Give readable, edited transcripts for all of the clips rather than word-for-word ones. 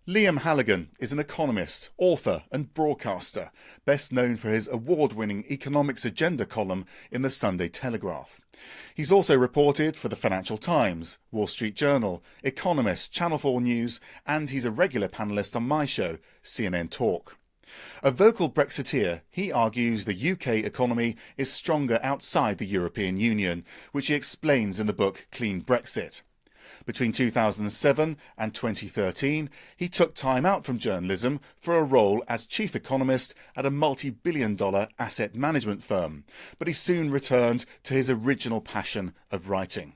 Liam Halligan is an economist, author and broadcaster, best known for his award-winning economics agenda column in the Sunday Telegraph. He's also reported for the Financial Times, Wall Street Journal, Economist, Channel 4 News, and he's a regular panellist on my show, CNN Talk. A vocal Brexiteer, he argues the UK economy is stronger outside the European Union, which he explains in the book Clean Brexit. Between 2007 and 2013, he took time out from journalism for a role as chief economist at a multi-billion-dollar asset management firm, but he soon returned to his original passion of writing.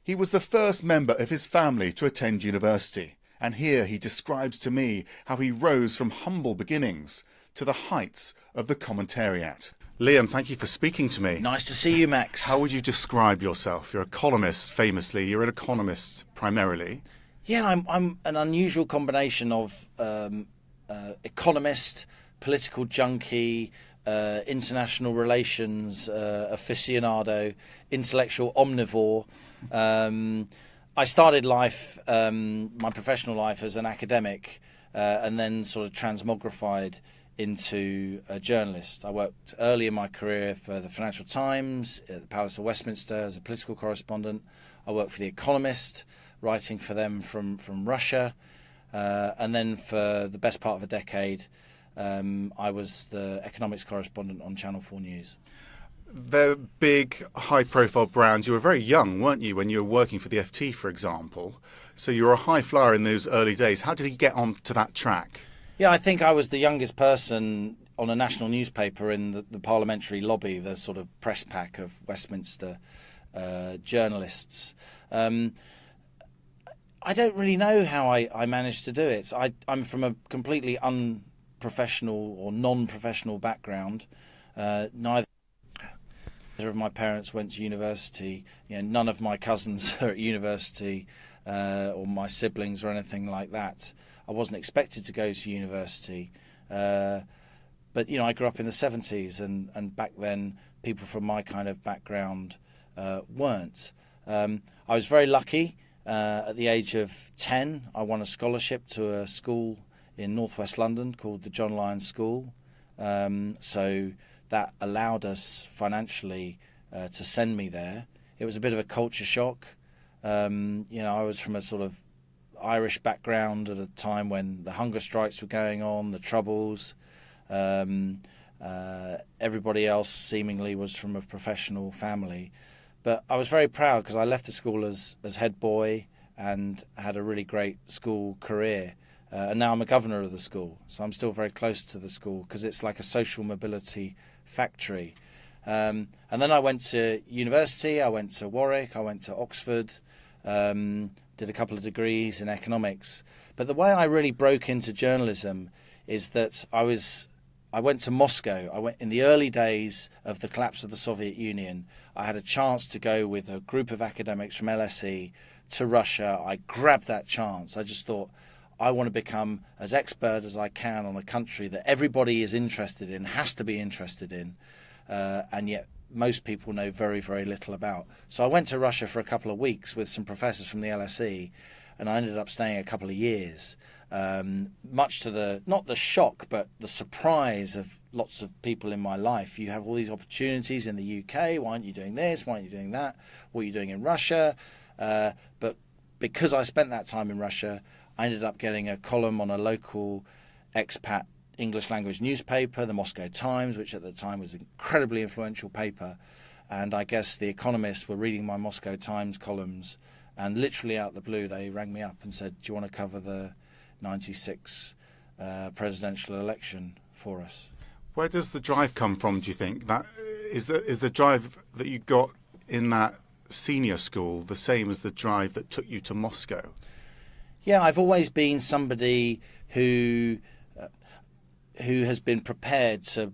He was the first member of his family to attend university, and here he describes to me how he rose from humble beginnings to the heights of the commentariat. Liam, thank you for speaking to me. Nice to see you, Max. How would you describe yourself? You're a columnist, famously. You're an economist, primarily. Yeah, I'm an unusual combination of economist, political junkie, international relations aficionado, intellectual omnivore. I started life, my professional life, as an academic and then sort of transmogrified into a journalist. I worked early in my career for the Financial Times, at the Palace of Westminster as a political correspondent. I worked for The Economist, writing for them from Russia. And then for the best part of a decade, I was the economics correspondent on Channel 4 News. They're big, high-profile brands. You were very young, weren't you, when you were working for the FT, for example? So you were a high flyer in those early days. How did you get onto that track? Yeah, I think I was the youngest person on a national newspaper in the parliamentary lobby, the sort of press pack of Westminster journalists. I don't really know how I managed to do it. I'm from a completely unprofessional or non-professional background. Neither of my parents went to university. You know, none of my cousins are at university or my siblings or anything like that. I wasn't expected to go to university, but you know, I grew up in the 70s, and back then people from my kind of background weren't. I was very lucky. At the age of 10, I won a scholarship to a school in northwest London called the John Lyons School. So that allowed us financially to send me there. It was a bit of a culture shock. You know, I was from a sort of Irish background at a time when the hunger strikes were going on, the Troubles. Everybody else seemingly was from a professional family. But I was very proud because I left the school as head boy and had a really great school career. And now I'm a governor of the school, so I'm still very close to the school because it's like a social mobility factory. And then I went to university, I went to Warwick, I went to Oxford, did a couple of degrees in economics. But the way I really broke into journalism is that I went to Moscow. I went in the early days of the collapse of the Soviet Union. I had a chance to go with a group of academics from LSE to Russia. I grabbed that chance. I just thought, I want to become as expert as I can on a country that everybody is interested in, has to be interested in, and yet most people know very, very little about. So I went to Russia for a couple of weeks with some professors from the LSE, and I ended up staying a couple of years, much to the, not the shock, but the surprise of lots of people in my life. You have all these opportunities in the UK. Why aren't you doing this? Why aren't you doing that? What are you doing in Russia? But because I spent that time in Russia, I ended up getting a column on a local expat English language newspaper, the Moscow Times, which at the time was an incredibly influential paper. And I guess the economists were reading my Moscow Times columns, and literally out of the blue they rang me up and said, do you want to cover the 96 presidential election for us? Where does the drive come from, do you think? That is the drive that you got in that senior school the same as the drive that took you to Moscow? Yeah, I've always been somebody who has been prepared to,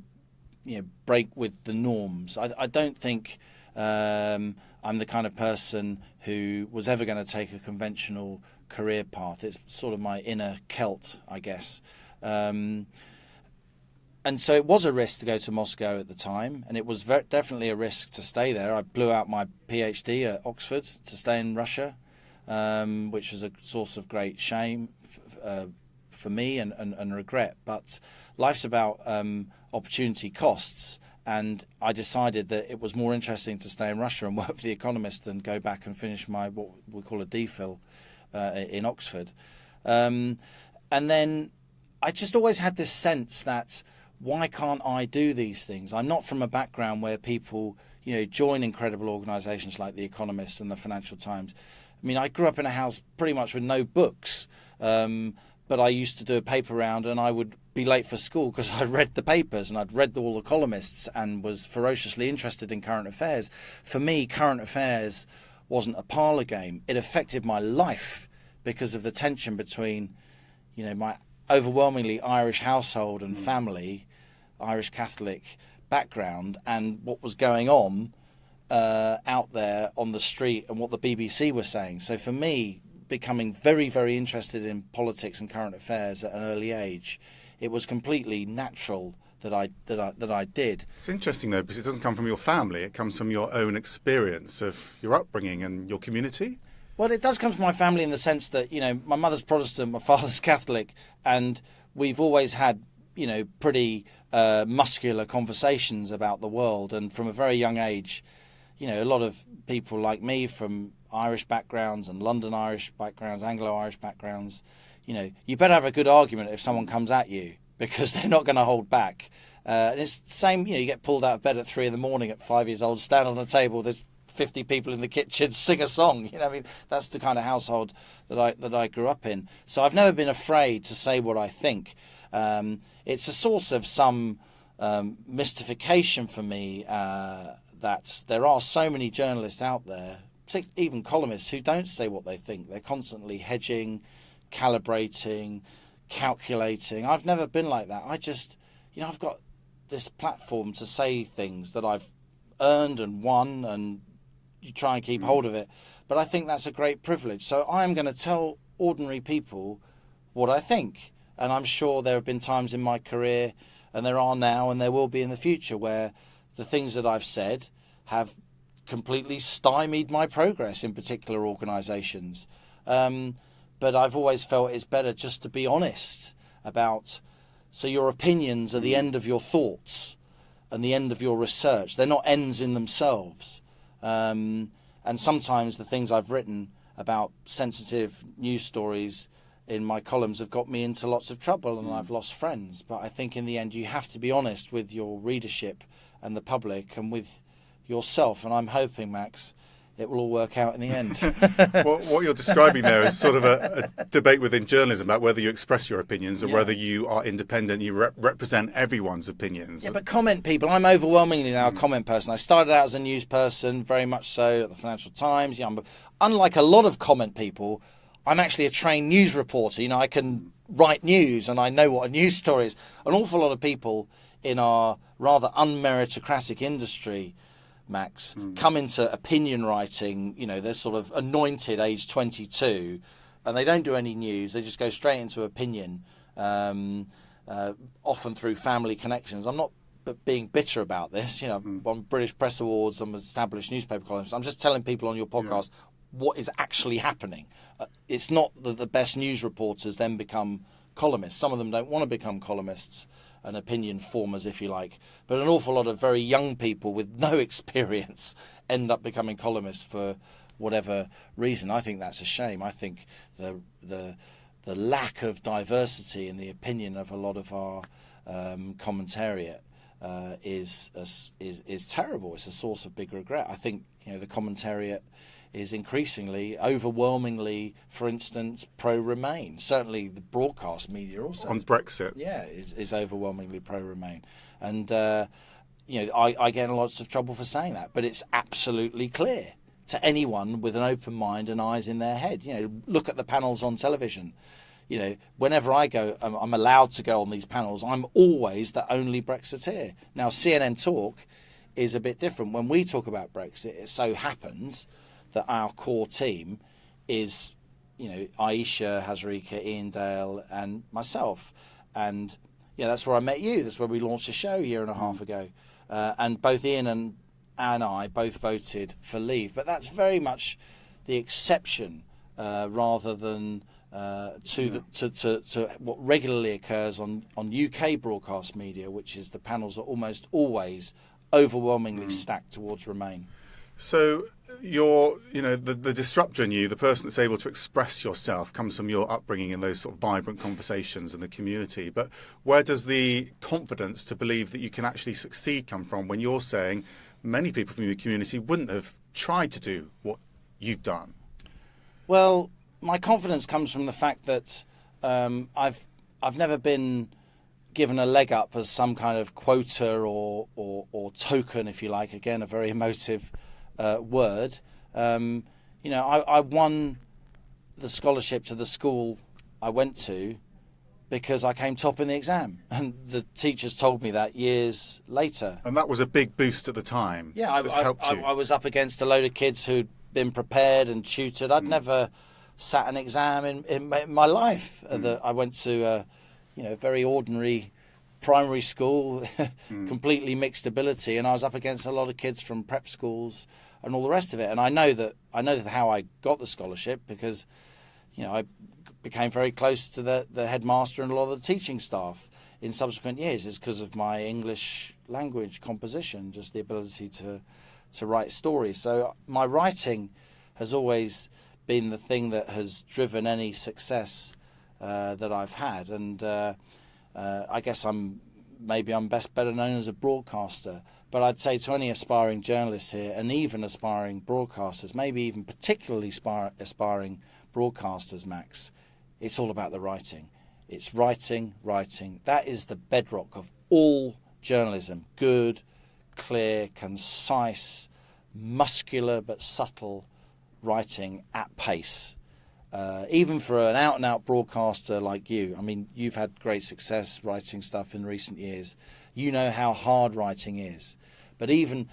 you know, break with the norms. I don't think I'm the kind of person who was ever going to take a conventional career path. It's sort of my inner Celt, I guess. And so it was a risk to go to Moscow at the time, and it was definitely a risk to stay there. I blew out my PhD at Oxford to stay in Russia. which was a source of great shame for me and regret. But life's about opportunity costs, and I decided that it was more interesting to stay in Russia and work for The Economist than go back and finish my what we call a DPhil in Oxford. And then I just always had this sense that why can't I do these things? I'm not from a background where people, join incredible organisations like The Economist and the Financial Times. I mean, I grew up in a house pretty much with no books, but I used to do a paper round and I would be late for school because I read the papers and I'd read all the columnists and was ferociously interested in current affairs. For me, current affairs wasn't a parlour game. It affected my life because of the tension between, my overwhelmingly Irish household and family, Irish Catholic background, and what was going on out there on the street and what the BBC was saying. So for me, becoming very, very interested in politics and current affairs at an early age, it was completely natural that I did. It's interesting though, because it doesn't come from your family; it comes from your own experience of your upbringing and your community. Well, it does come from my family in the sense that my mother's Protestant, my father's Catholic, and we've always had pretty muscular conversations about the world. And from a very young age, a lot of people like me from Irish backgrounds and London Irish backgrounds, Anglo-Irish backgrounds, you better have a good argument if someone comes at you, because they're not going to hold back. And it's the same, you get pulled out of bed at 3 a.m. at 5 years old, stand on a table, there's 50 people in the kitchen, sing a song. That's the kind of household that I grew up in. So I've never been afraid to say what I think. It's a source of some mystification for me that there are so many journalists out there, even columnists, who don't say what they think. They're constantly hedging, calibrating, calculating. I've never been like that. I just, I've got this platform to say things that I've earned and won, and you try and keep hold of it. But I think that's a great privilege. So I am going to tell ordinary people what I think. And I'm sure there have been times in my career, and there are now, and there will be in the future, where the things that I've said have completely stymied my progress in particular organisations. But I've always felt it's better just to be honest about, so your opinions are the end of your thoughts and the end of your research. They're not ends in themselves. And sometimes the things I've written about sensitive news stories in my columns have got me into lots of trouble, and I've lost friends. But I think in the end you have to be honest with your readership and the public and with yourself. And I'm hoping, Max, it will all work out in the end. Well, what you're describing there is sort of a debate within journalism about whether you express your opinions or whether you are independent, you represent everyone's opinions. Yeah, but comment people. I'm overwhelmingly now a comment person. I started out as a news person, very much so, at the Financial Times. Unlike a lot of comment people, I'm actually a trained news reporter. I can write news and I know what a news story is. An awful lot of people in our rather unmeritocratic industry, Max, come into opinion writing. They're sort of anointed age 22 and they don't do any news. They just go straight into opinion, often through family connections. I'm not being bitter about this. I've won British Press Awards, I'm an established newspaper columnist. I'm just telling people on your podcast what is actually happening. It's not that the best news reporters then become columnists. Some of them don't want to become columnists and opinion formers, if you like. But an awful lot of very young people with no experience end up becoming columnists for whatever reason. I think that's a shame. I think the lack of diversity in the opinion of a lot of our commentariat is terrible. It's a source of big regret. I think the commentariat is increasingly, overwhelmingly, for instance, pro-Remain. Certainly the broadcast media also. On Brexit. Yeah, is overwhelmingly pro-Remain. And, I get in lots of trouble for saying that, but it's absolutely clear to anyone with an open mind and eyes in their head. Look at the panels on television. Whenever I go, I'm allowed to go on these panels, I'm always the only Brexiteer. Now, CNN Talk is a bit different. When we talk about Brexit, it so happens that our core team is, Aisha, Hazarika, Ian Dale and myself. And, that's where I met you. That's where we launched a show a year and a half ago. And both Ian and I both voted for leave. But that's very much the exception. rather than to what regularly occurs on UK broadcast media, which is the panels are almost always overwhelmingly stacked towards Remain. So the disruptor in you, the person that's able to express yourself, comes from your upbringing in those sort of vibrant conversations in the community. But where does the confidence to believe that you can actually succeed come from when you're saying many people from your community wouldn't have tried to do what you've done? Well, my confidence comes from the fact that I've never been given a leg up as some kind of quota or token, if you like. Again, a very emotive word. I won the scholarship to the school I went to because I came top in the exam, and the teachers told me that years later. And that was a big boost at the time. Yeah, I was up against a load of kids who'd been prepared and tutored. I'd never sat an exam in my life. I went to a very ordinary primary school, completely mixed ability, and I was up against a lot of kids from prep schools and all the rest of it. And I know that how I got the scholarship because, I became very close to the headmaster and a lot of the teaching staff in subsequent years. Is because of my English language composition, just the ability to write stories. So my writing has always been the thing that has driven any success that I've had, and I guess I'm better known as a broadcaster. But I'd say to any aspiring journalists here, and even aspiring broadcasters, maybe even particularly aspiring broadcasters, Max, it's all about the writing. It's writing. That is the bedrock of all journalism. Good, clear, concise, muscular but subtle writing at pace. Even for an out-and-out broadcaster like you, I mean, you've had great success writing stuff in recent years. You know how hard writing is. But even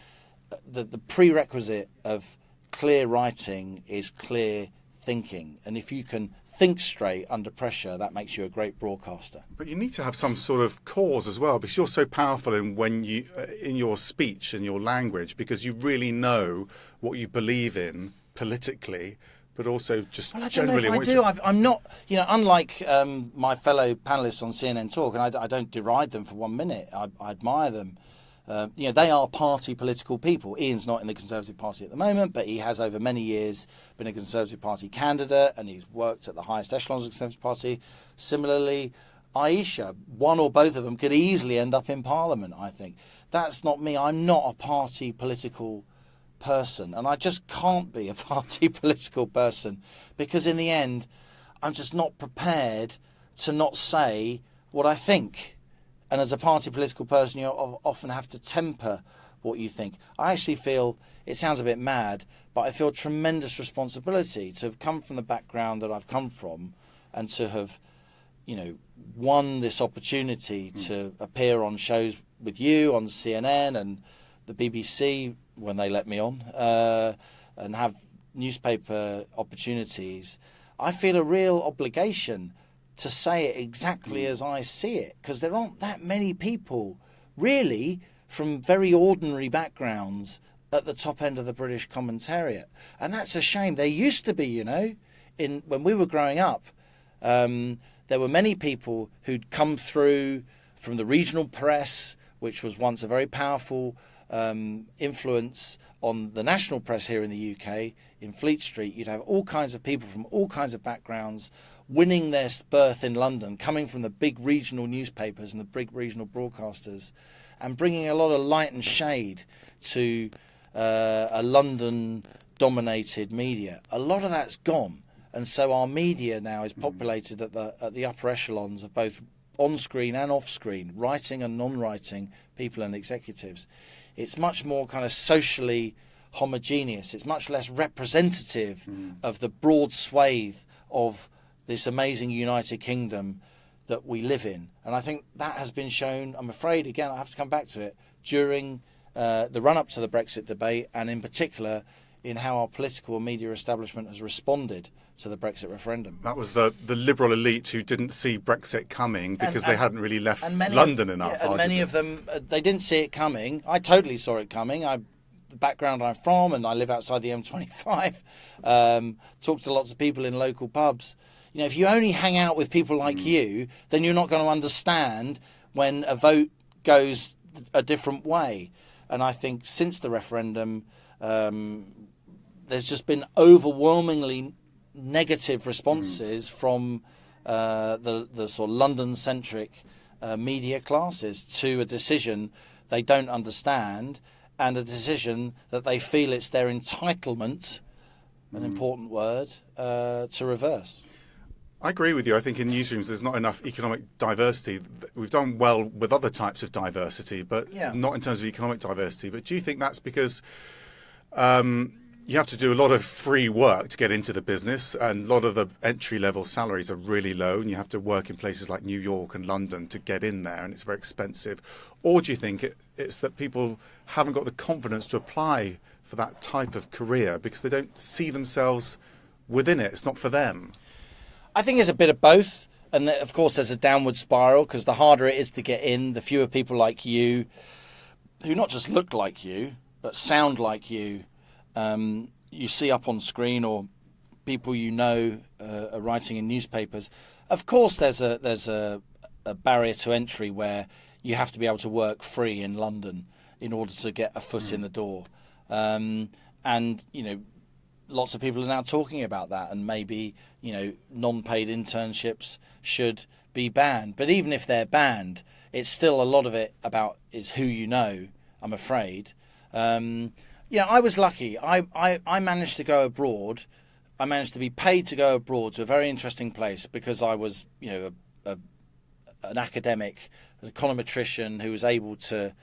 the prerequisite of clear writing is clear thinking. And if you can think straight under pressure, that makes you a great broadcaster. But you need to have some sort of cause as well, because you're so powerful in your speech and your language, because you really know what you believe in politically, but also just generally. I'm not, unlike my fellow panelists on CNN Talk, and I don't deride them for 1 minute. I admire them. They are party political people. Ian's not in the Conservative Party at the moment, but he has over many years been a Conservative Party candidate, and he's worked at the highest echelons of the Conservative Party. Similarly, Aisha, one or both of them could easily end up in Parliament, I think. That's not me. I'm not a party political person, and I just can't be a party political person, because in the end I'm just not prepared to not say what I think. And as a party political person, you often have to temper what you think. I actually feel, it sounds a bit mad, but I feel tremendous responsibility to have come from the background that I've come from, and to have won this opportunity to appear on shows with you on CNN and the BBC when they let me on, and have newspaper opportunities. I feel a real obligation to say it exactly as I see it, because there aren't that many people really from very ordinary backgrounds at the top end of the British commentariat, and that's a shame. There used to be, when we were growing up, there were many people who'd come through from the regional press, which was once a very powerful influence on the national press here in the UK. In Fleet Street, you'd have all kinds of people from all kinds of backgrounds winning their berth in London, coming from the big regional newspapers and the big regional broadcasters, and bringing a lot of light and shade to a London-dominated media. A lot of that's gone, and so our media now is populated at the upper echelons of both on-screen and off-screen, writing and non-writing people and executives. It's much more kind of socially homogeneous. It's much less representative of the broad swathe of this amazing United Kingdom that we live in. And I think that has been shown, I'm afraid, again, I have to come back to it, during the run-up to the Brexit debate, and in particular in how our political and media establishment has responded to the Brexit referendum. That was the liberal elite who didn't see Brexit coming because they hadn't really left London enough. And many of them, they didn't see it coming. I totally saw it coming. I the background I'm from, and I live outside the M25, talk to lots of people in local pubs. You know, if you only hang out with people like you, then you're not going to understand when a vote goes a different way. And I think since the referendum, there's just been overwhelmingly negative responses from the sort of London-centric media classes to a decision they don't understand, and a decision that they feel it's their entitlement, an important word, to reverse. I agree with you. I think in newsrooms there's not enough economic diversity. We've done well with other types of diversity, but not in terms of economic diversity. But do you think that's because you have to do a lot of free work to get into the business, and a lot of the entry-level salaries are really low, and you have to work in places like New York and London to get in there, and it's very expensive? Or do you think it's that people haven't got the confidence to apply for that type of career because they don't see themselves within it? It's not for them. I think it's a bit of both. And of course, there's a downward spiral, because the harder it is to get in, the fewer people like you, who not just look like you, but sound like you see up on screen, or people you know are writing in newspapers. Of course, there's a barrier to entry where you have to be able to work free in London in order to get a foot in the door. And, you know, lots of people are now talking about that, and maybe, you know, non-paid internships should be banned. But even if they're banned, it's still a lot of it about is who you know, I'm afraid. You know, I was lucky. I managed to go abroad. I managed to be paid to go abroad to a very interesting place because I was, you know, an academic, an econometrician who was able to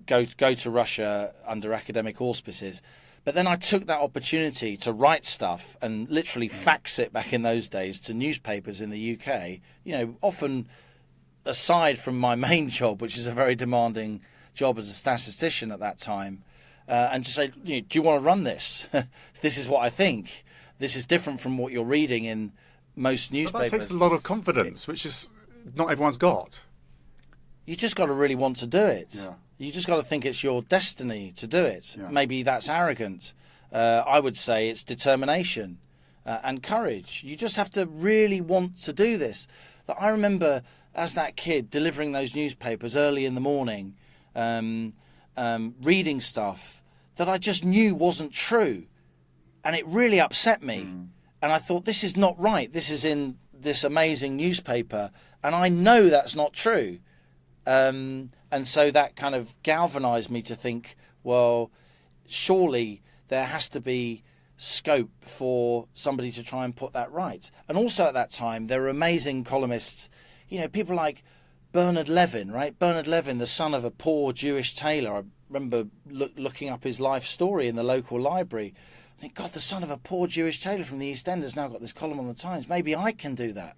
go to Russia under academic auspices. But then I took that opportunity to write stuff and literally fax it back in those days to newspapers in the UK, you know, often aside from my main job, which is a very demanding job as a statistician at that time, and just say, you know, do you want to run this? This is what I think. This is different from what you're reading in most newspapers. But that takes a lot of confidence, which is not everyone's got. You just got to really want to do it. Yeah. You just got to think it's your destiny to do it. Yeah. Maybe that's arrogant. I would say it's determination and courage. You just have to really want to do this. Like, I remember as that kid delivering those newspapers early in the morning, reading stuff that I just knew wasn't true. And it really upset me. And I thought, this is not right. This is in this amazing newspaper, and I know that's not true. And so that kind of galvanized me to think, well, surely there has to be scope for somebody to try and put that right. And also at that time, there were amazing columnists, you know, people like Bernard Levin, right? Bernard Levin, the son of a poor Jewish tailor. I remember looking up his life story in the local library. I think, God, the son of a poor Jewish tailor from the East End has now got this column on the Times. Maybe I can do that.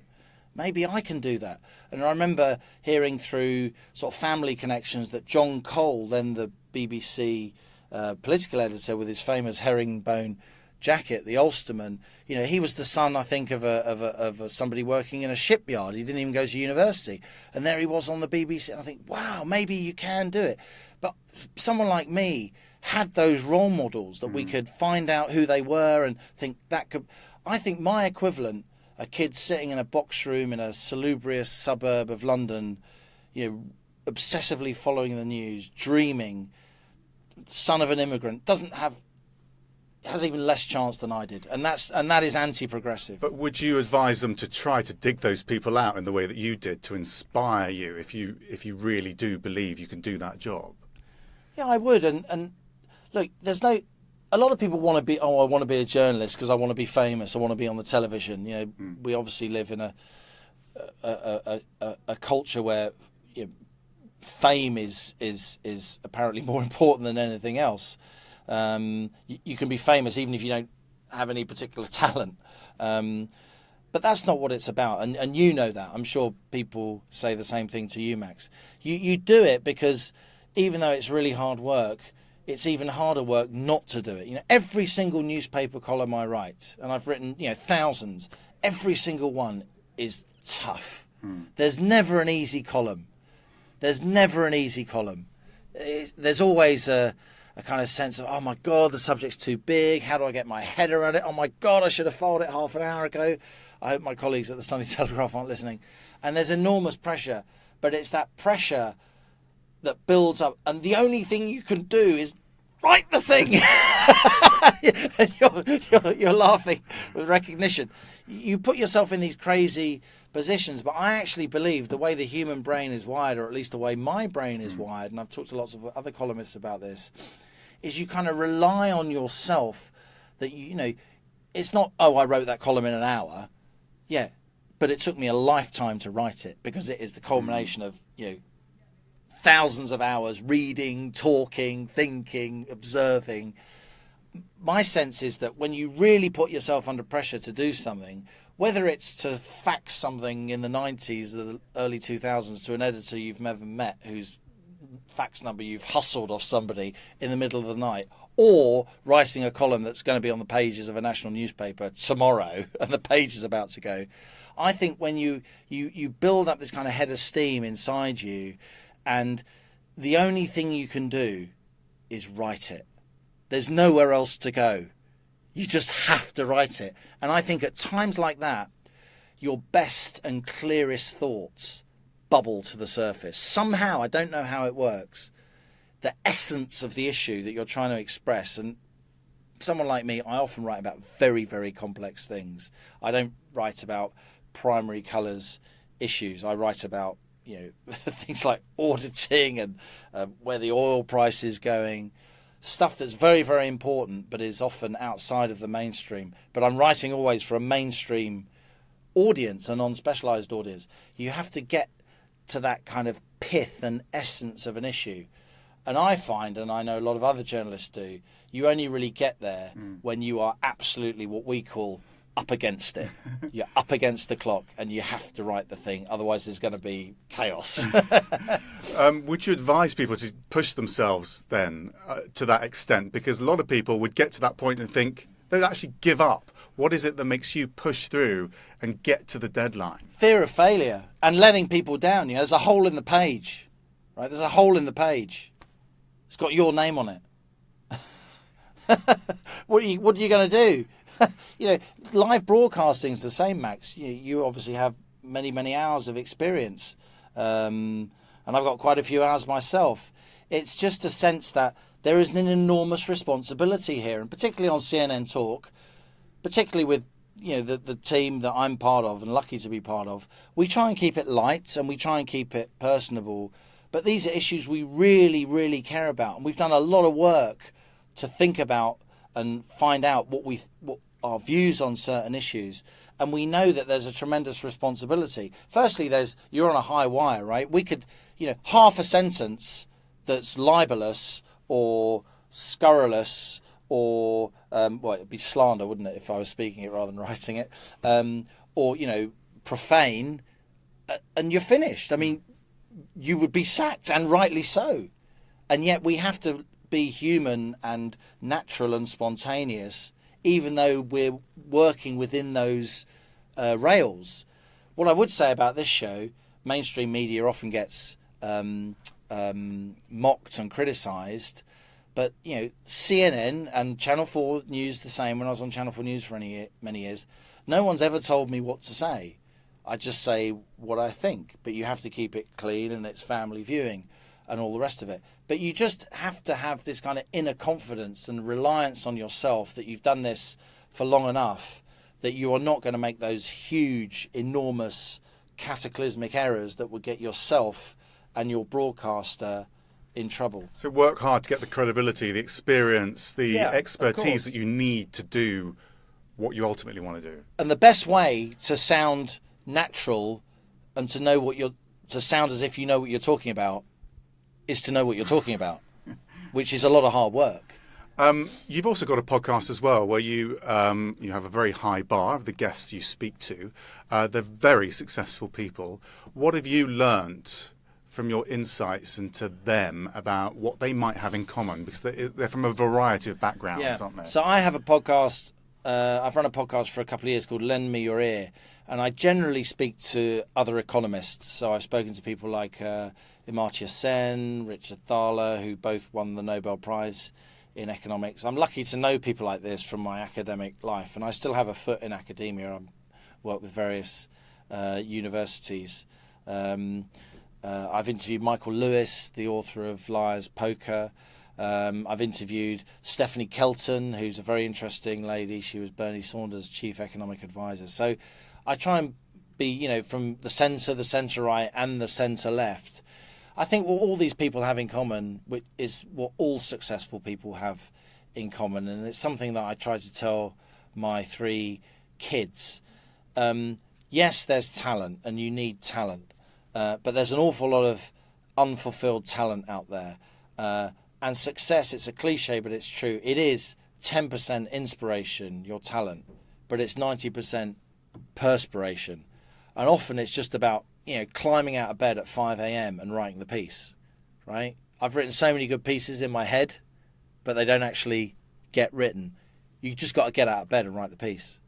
Maybe I can do that. And I remember hearing through sort of family connections that John Cole, then the BBC political editor with his famous herringbone jacket, the Ulsterman, you know, he was the son, I think, of somebody working in a shipyard. He didn't even go to university. And there he was on the BBC. And I think, wow, maybe you can do it. But someone like me had those role models that we could find out who they were and think that could... I think my equivalent, a kid sitting in a box room in a salubrious suburb of London, you know, obsessively following the news, dreaming, son of an immigrant, has even less chance than I did, and that is anti-progressive. But would you advise them to try to dig those people out in the way that you did to inspire you, if you really do believe you can do that job? Yeah, I would. And look, a lot of people want to be, I want to be a journalist because I want to be famous. I want to be on the television. You know, we obviously live in a culture where, you know, fame is apparently more important than anything else. You can be famous even if you don't have any particular talent. But that's not what it's about. And you know that. I'm sure people say the same thing to you, Max. You do it because even though it's really hard work, it's even harder work not to do it. You know, every single newspaper column I write, and I've written, you know, thousands, every single one is tough. There's never an easy column. There's always a a kind of sense of, oh my God, the subject's too big. How do I get my head around it? Oh my God, I should have filed it half an hour ago. I hope my colleagues at the Sunday Telegraph aren't listening. And there's enormous pressure, but it's that pressure that builds up. And the only thing you can do is write the thing. And you're laughing with recognition. You put yourself in these crazy positions, but I actually believe the way the human brain is wired, or at least the way my brain is wired, and I've talked to lots of other columnists about this, is you kind of rely on yourself that, you know, it's not, oh, I wrote that column in an hour. Yeah, but it took me a lifetime to write it, because it is the culmination of, you know, thousands of hours reading, talking, thinking, observing. My sense is that when you really put yourself under pressure to do something, whether it's to fax something in the 90s or the early 2000s to an editor you've never met, whose fax number you've hustled off somebody in the middle of the night, or writing a column that's going to be on the pages of a national newspaper tomorrow and the page is about to go, I think when you build up this kind of head of steam inside you, and the only thing you can do is write it. There's nowhere else to go. You just have to write it. And I think at times like that, your best and clearest thoughts bubble to the surface. Somehow, I don't know how it works, the essence of the issue that you're trying to express. And someone like me, I often write about very, very complex things. I don't write about primary colours issues. I write about, you know, things like auditing and where the oil price is going. Stuff that's very, very important, but is often outside of the mainstream. But I'm writing always for a mainstream audience, a non-specialised audience. You have to get to that kind of pith and essence of an issue. And I find, and I know a lot of other journalists do, you only really get there when you are absolutely what we call up against it. You're up against the clock and you have to write the thing. Otherwise, there's going to be chaos. Would you advise people to push themselves then to that extent? Because a lot of people would get to that point and think they'd actually give up. What is it that makes you push through and get to the deadline? Fear of failure and letting people down. You know, there's a hole in the page, right? There's a hole in the page. It's got your name on it. What are you going to do? You know, live broadcasting is the same, Max. You obviously have many, many hours of experience. And I've got quite a few hours myself. It's just a sense that there is an enormous responsibility here. And particularly on CNN Talk, particularly with, you know, the team that I'm part of and lucky to be part of, we try and keep it light and we try and keep it personable. But these are issues we really, really care about. And we've done a lot of work to think about and find out what our views on certain issues. And we know that there's a tremendous responsibility. Firstly, you're on a high wire, right? We could, you know, half a sentence that's libelous or scurrilous or, well, it'd be slander, wouldn't it, if I was speaking it rather than writing it, or, you know, profane, and you're finished. I mean, you would be sacked, and rightly so. And yet we have to be human and natural and spontaneous, even though we're working within those rails. What I would say about this show, mainstream media often gets mocked and criticised, but, you know, CNN and Channel 4 News the same. When I was on Channel 4 News for many years, no one's ever told me what to say. I just say what I think, but you have to keep it clean and it's family viewing and all the rest of it. But you just have to have this kind of inner confidence and reliance on yourself that you've done this for long enough that you are not going to make those huge, enormous, cataclysmic errors that would get yourself and your broadcaster in trouble. So work hard to get the credibility, the experience, the expertise that you need to do what you ultimately want to do. And the best way to sound natural and to know to sound as if you know what you're talking about is to know what you're talking about, which is a lot of hard work. You've also got a podcast as well where you have a very high bar of the guests you speak to. They're very successful people. What have you learnt from your insights into them about what they might have in common? Because they're from a variety of backgrounds, aren't they? So I have a podcast I've run a podcast for a couple of years called Lend Me Your Ear, and I generally speak to other economists. So I've spoken to people like Amartya Sen, Richard Thaler, who both won the Nobel Prize in economics. I'm lucky to know people like this from my academic life, and I still have a foot in academia. I work with various universities. I've interviewed Michael Lewis, the author of Liar's Poker. I've interviewed Stephanie Kelton, who's a very interesting lady. She was Bernie Sanders' chief economic advisor. So I try and be, from the centre right, and the centre left. I think what all these people have in common is what all successful people have in common, and it's something that I try to tell my 3 kids. Yes, there's talent, and you need talent, but there's an awful lot of unfulfilled talent out there. And success, it's a cliche, but it's true. It is 10% inspiration, your talent, but it's 90% perspiration. And often it's just about, climbing out of bed at 5 a.m. and writing the piece, right? I've written so many good pieces in my head, but they don't actually get written. You just got to get out of bed and write the piece.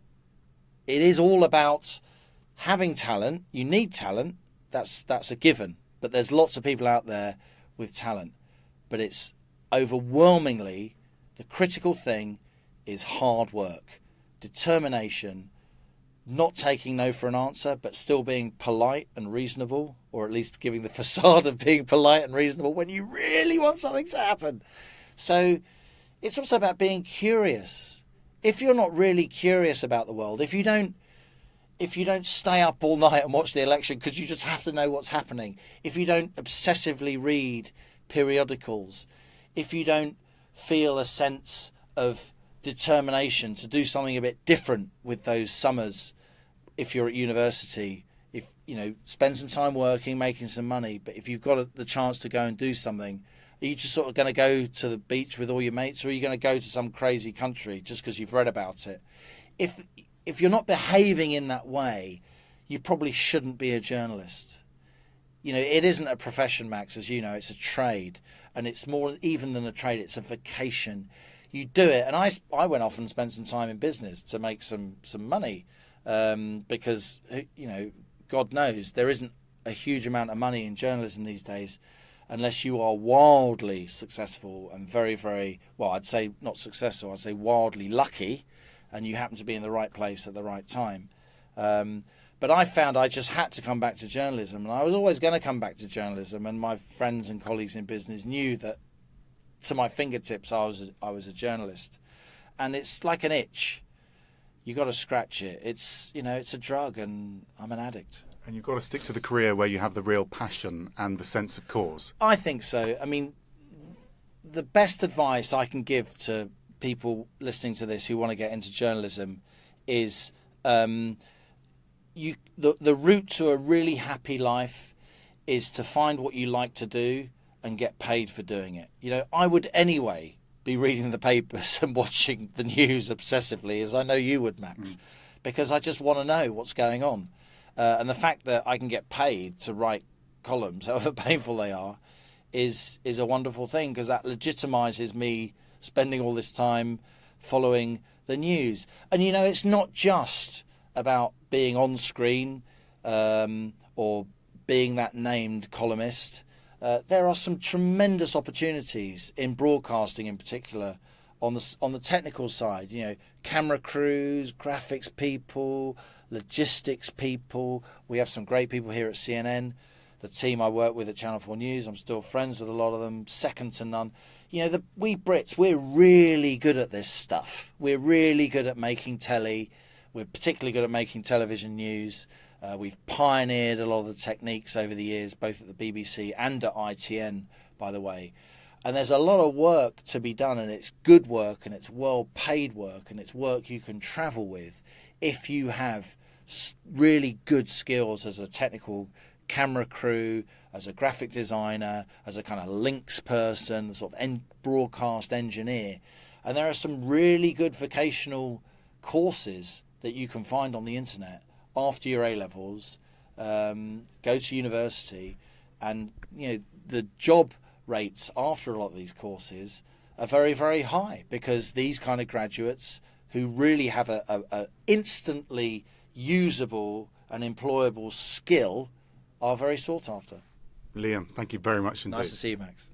It is all about having talent. You need talent. That's a given. But there's lots of people out there with talent. But it's overwhelmingly, the critical thing is hard work, determination, not taking no for an answer, but still being polite and reasonable, or at least giving the facade of being polite and reasonable when you really want something to happen. So it's also about being curious. If you're not really curious about the world, if you don't stay up all night and watch the election because you just have to know what's happening, if you don't obsessively read periodicals, if you don't feel a sense of determination to do something a bit different with those summers, if you're at university, if spend some time working, making some money, but if you've got the chance to go and do something, are you just sort of going to go to the beach with all your mates, or are you going to go to some crazy country just because you've read about it? If you're not behaving in that way, you probably shouldn't be a journalist. It isn't a profession, Max, as you know, it's a trade, and it's more even than a trade, it's a vocation. You do it, and I went off and spent some time in business to make some money, because God knows there isn't a huge amount of money in journalism these days unless you are wildly successful and very, very, well, I'd say not successful, I'd say wildly lucky, and you happen to be in the right place at the right time. But I found I just had to come back to journalism, and I was always going to come back to journalism, and my friends and colleagues in business knew that to my fingertips I was a journalist. And it's like an itch. You got to scratch it. It's a drug, and I'm an addict. And you've got to stick to the career where you have the real passion and the sense of cause. I think so. I mean, the best advice I can give to people listening to this who want to get into journalism is the route to a really happy life is to find what you like to do and get paid for doing it. I would anyway be reading the papers and watching the news obsessively, as I know you would, Max, because I just want to know what's going on. And the fact that I can get paid to write columns, however painful they are, is a wonderful thing, because that legitimizes me spending all this time following the news. And, it's not just about being on screen or being that named columnist. There are some tremendous opportunities in broadcasting, in particular, on the technical side. Camera crews, graphics people, logistics people. We have some great people here at CNN. The team I work with at Channel 4 News, I'm still friends with a lot of them, second to none. We Brits, we're really good at this stuff. We're really good at making telly. We're particularly good at making television news. We've pioneered a lot of the techniques over the years, both at the BBC and at ITN, by the way. And there's a lot of work to be done, and it's good work, and it's well-paid work, and it's work you can travel with if you have really good skills as a technical camera crew, as a graphic designer, as a kind of links person, sort of broadcast engineer. And there are some really good vocational courses that you can find on the internet after your A-levels. Go to university, and the job rates after a lot of these courses are very, very high, because these kind of graduates who really have a instantly usable and employable skill are very sought after. Liam, thank you very much indeed. Nice to see you, Max.